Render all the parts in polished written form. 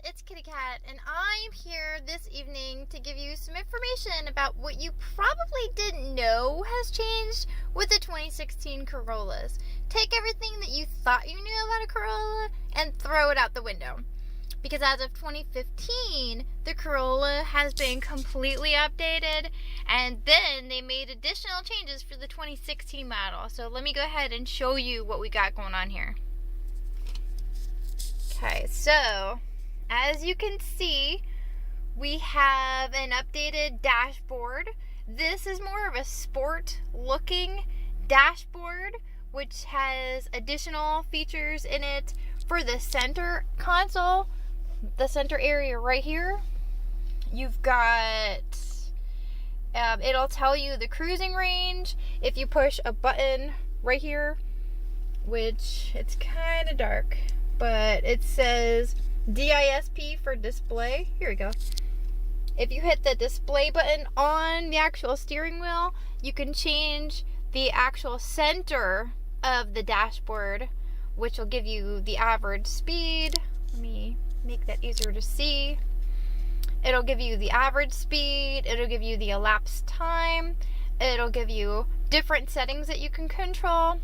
it's Kitty Cat, and I'm here this evening to give you some information about what you probably didn't know has changed with the 2016 Corollas. Take everything that you thought you knew about a Corolla and throw it out the window. Because as of 2015, the Corolla has been completely updated, and then they made additional changes for the 2016 model. So let me go ahead and show you what we got going on here. Okay, so as you can see, we have an updated dashboard. This is more of a sport looking dashboard, which has additional features in it for the center console, the center area right here. You've got, it'll tell you the cruising range if you push a button right here, which it's kind of dark, but it says DISP for display. Here we go. If you hit the display button on the actual steering wheel, you can change the actual center of the dashboard, which will give you the average speed. Let me make that easier to see. It'll give you the average speed, it'll give you the elapsed time, it'll give you different settings that you can control.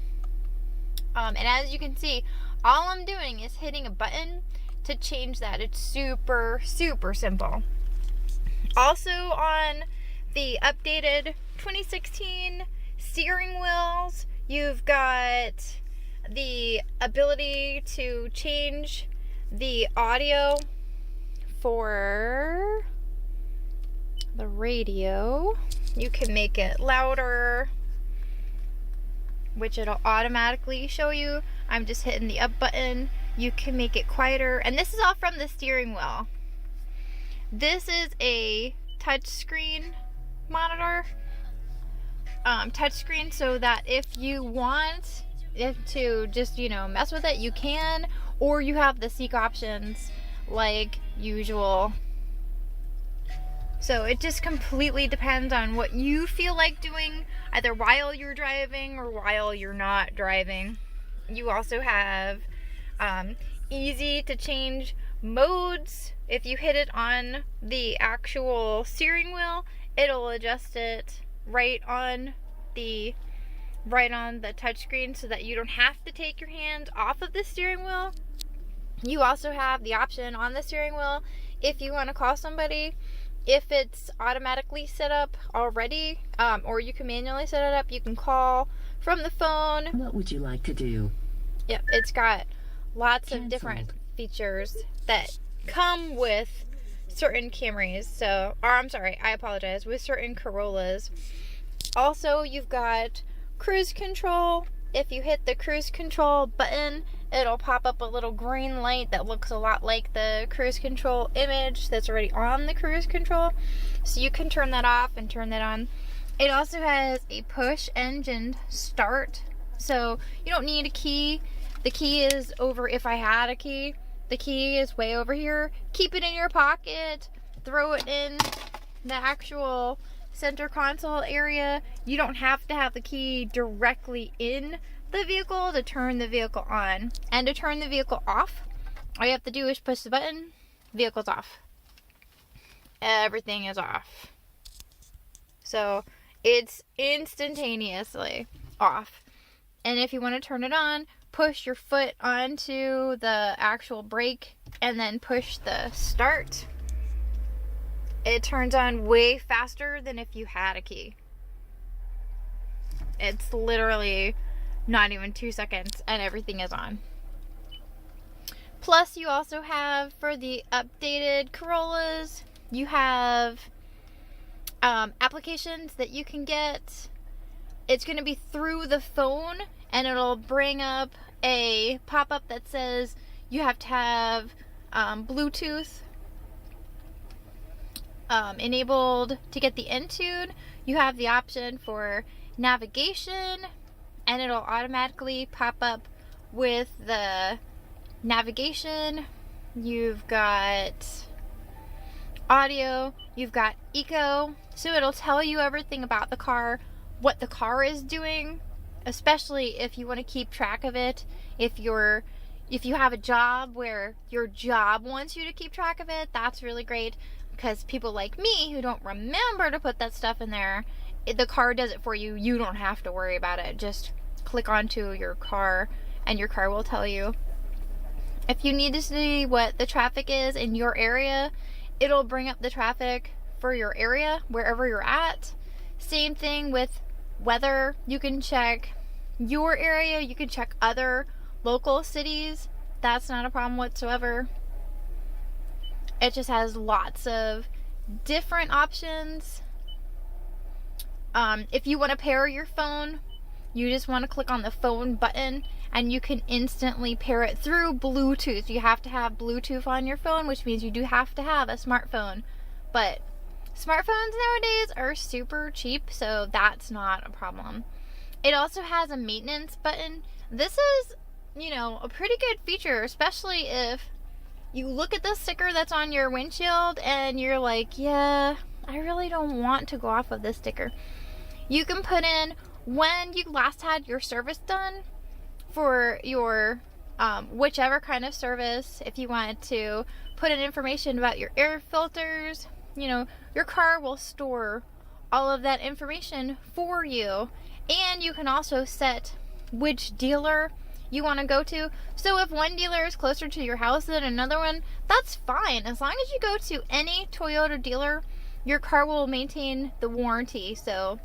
And as you can see, all I'm doing is hitting a button to change that. It's super, super simple. Also on the updated 2016 steering wheels, you've got the ability to change the audio for the radio. You can make it louder, which it'll automatically show you. I'm just hitting the up button. You can make it quieter, and this is all from the steering wheel. This is a touchscreen monitor, touchscreen, so that if you want to just, mess with it, you can, or you have the seek options like usual. So it just completely depends on what you feel like doing, either while you're driving or while you're not driving. You also have easy to change modes. If you hit it on the actual steering wheel, it'll adjust it right on the touchscreen so that you don't have to take your hand off of the steering wheel. You also have the option on the steering wheel, if you want to call somebody, if it's automatically set up already, or you can manually set it up, you can call from the phone. What would you like to do? Yep, it's got lots Cancel. of different features that come with certain Camrys. With certain Corollas. Also, you've got cruise control. If you hit the cruise control button, it'll pop up a little green light that looks a lot like the cruise control image that's already on the cruise control. So you can turn that off and turn that on. It also has a push engine start. So you don't need a key. The key is over, if I had a key, the key is way over here. Keep it in your pocket. Throw it in the actual center console area. You don't have to have the key directly in the vehicle to turn the vehicle on. And to turn the vehicle off, all you have to do is push the button, vehicle's off. Everything is off. So it's instantaneously off. And if you want to turn it on, push your foot onto the actual brake and then push the start. It turns on way faster than if you had a key. It's literally not even 2 seconds and everything is on. Plus, you also have, for the updated Corollas, you have applications that you can get. It's going to be through the phone, and it'll bring up a pop-up that says you have to have Bluetooth enabled to get the Intune. You have the option for navigation, and it'll automatically pop up with the navigation. You've got audio, you've got eco, so it'll tell you everything about the car, what the car is doing, especially if you want to keep track of it. If you're If you have a job where your job wants you to keep track of it, that's really great, because people like me who don't remember to put that stuff in there, the car does it for you. You don't have to worry about it. Just click onto your car and your car will tell you. If you need to see what the traffic is in your area, it'll bring up the traffic for your area wherever you're at. Same thing with weather. You can check your area, you can check other local cities. That's not a problem whatsoever. It just has lots of different options. If you want to pair your phone, you just want to click on the phone button and you can instantly pair it through Bluetooth. You have to have Bluetooth on your phone, which means you do have to have a smartphone. But smartphones nowadays are super cheap, so that's not a problem. It also has a maintenance button. This is, a pretty good feature, especially if you look at the sticker that's on your windshield and you're like, yeah, I really don't want to go off of this sticker. You can put in when you last had your service done for your whichever kind of service. If you wanted to put in information about your air filters, your car will store all of that information for you. And you can also set which dealer you want to go to. So if one dealer is closer to your house than another one, that's fine. As long as you go to any Toyota dealer, your car will maintain the warranty. So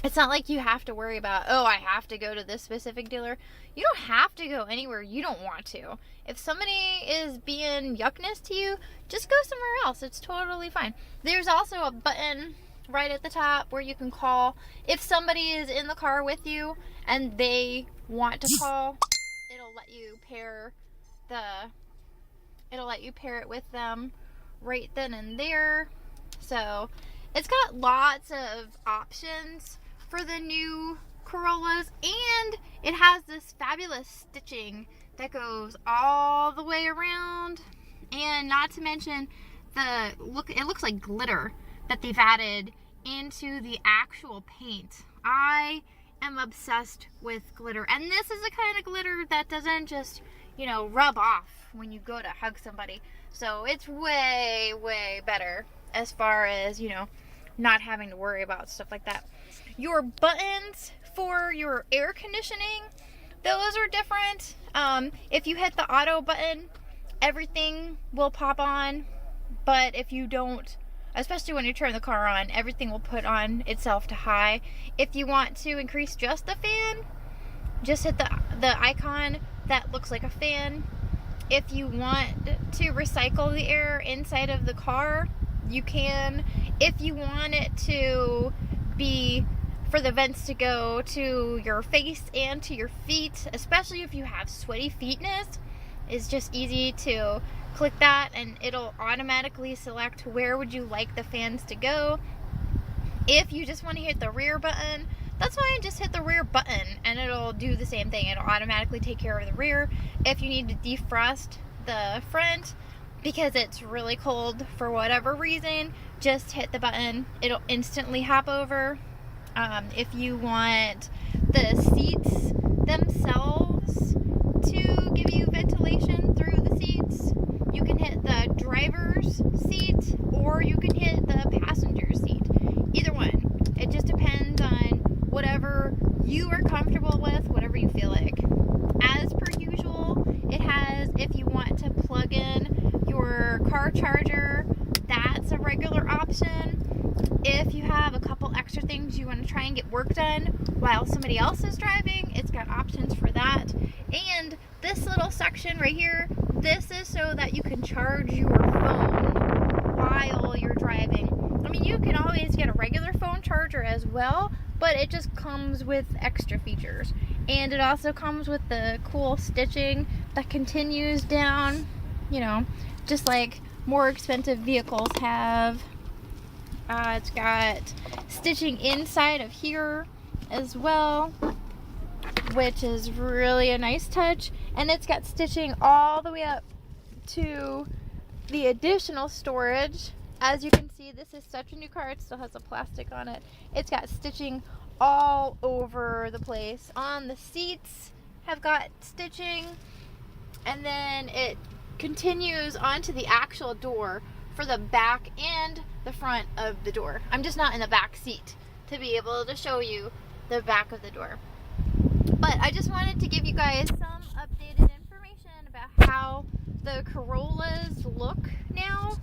it's not like you have to worry about, oh, I have to go to this specific dealer. You don't have to go anywhere you don't want to. If somebody is being yuckness to you, just go somewhere else. It's totally fine. There's also a button right at the top where you can call. If somebody is in the car with you and they want to call, it'll let you pair it with them right then and there. So it's got lots of options for the new Corollas, and it has this fabulous stitching that goes all the way around, and not to mention it looks like glitter that they've added into the actual paint. I am obsessed with glitter, and this is the kind of glitter that doesn't just rub off when you go to hug somebody. So it's way better as far as not having to worry about stuff like that. Your buttons for your air conditioning, those are different. If you hit the auto button, everything will pop on, but if you don't, especially when you turn the car on, everything will put on itself to high. If you want to increase just the fan, just hit the icon that looks like a fan. If you want to recycle the air inside of the car, you can. If you want it to be for the vents to go to your face and to your feet, especially if you have sweaty feetness, it's just easy to click that and it'll automatically select where would you like the fans to go. If you just want to hit the rear button, that's fine, just hit the rear button and it'll do the same thing. It'll automatically take care of the rear. If you need to defrost the front because it's really cold for whatever reason, just hit the button. It'll instantly hop over. If you want the seats themselves to give you ventilation through the seats, you can hit the driver's seat or you can hit the passenger seat. Either one. It just depends on whatever you are comfortable with, whatever you feel like. As per usual, it has, if you want to plug in your car charger, that's a regular option. If you have a couple extra things you want to try and get work done while somebody else is driving, it's got options for that. And this little section right here, this is so that you can charge your phone while you're driving. I mean, you can always get a regular phone charger as well, but it just comes with extra features. And it also comes with the cool stitching that continues down, just like more expensive vehicles have. It's got stitching inside of here as well, which is really a nice touch. And it's got stitching all the way up to the additional storage. As you can see, this is such a new car. It still has the plastic on it. It's got stitching all over the place. On the seats have got stitching. and then it continues onto the actual door for the back and the front of the door. I'm just not in the back seat to be able to show you the back of the door. But I just wanted to give you guys some updated information about how the Corollas look now.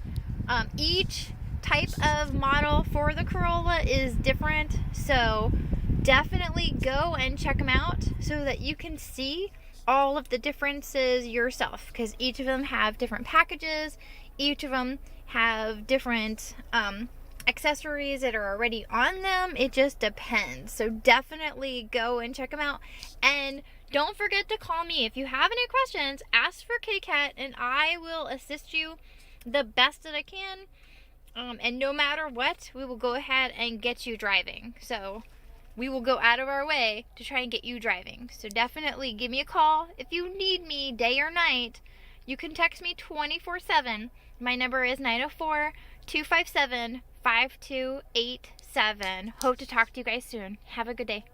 Each type of model for the Corolla is different, so definitely go and check them out so that you can see all of the differences yourself, because each of them have different packages, each of them have different accessories that are already on them. It just depends. So definitely go and check them out, and don't forget to call me if you have any questions. Ask for KCAT and I will assist you the best that I can, and no matter what, we will go ahead and get you driving. So we will go out of our way to try and get you driving. So definitely give me a call if you need me day or night. You can text me 24/7. My number is 904-257-5287. Hope to talk to you guys soon. Have a good day.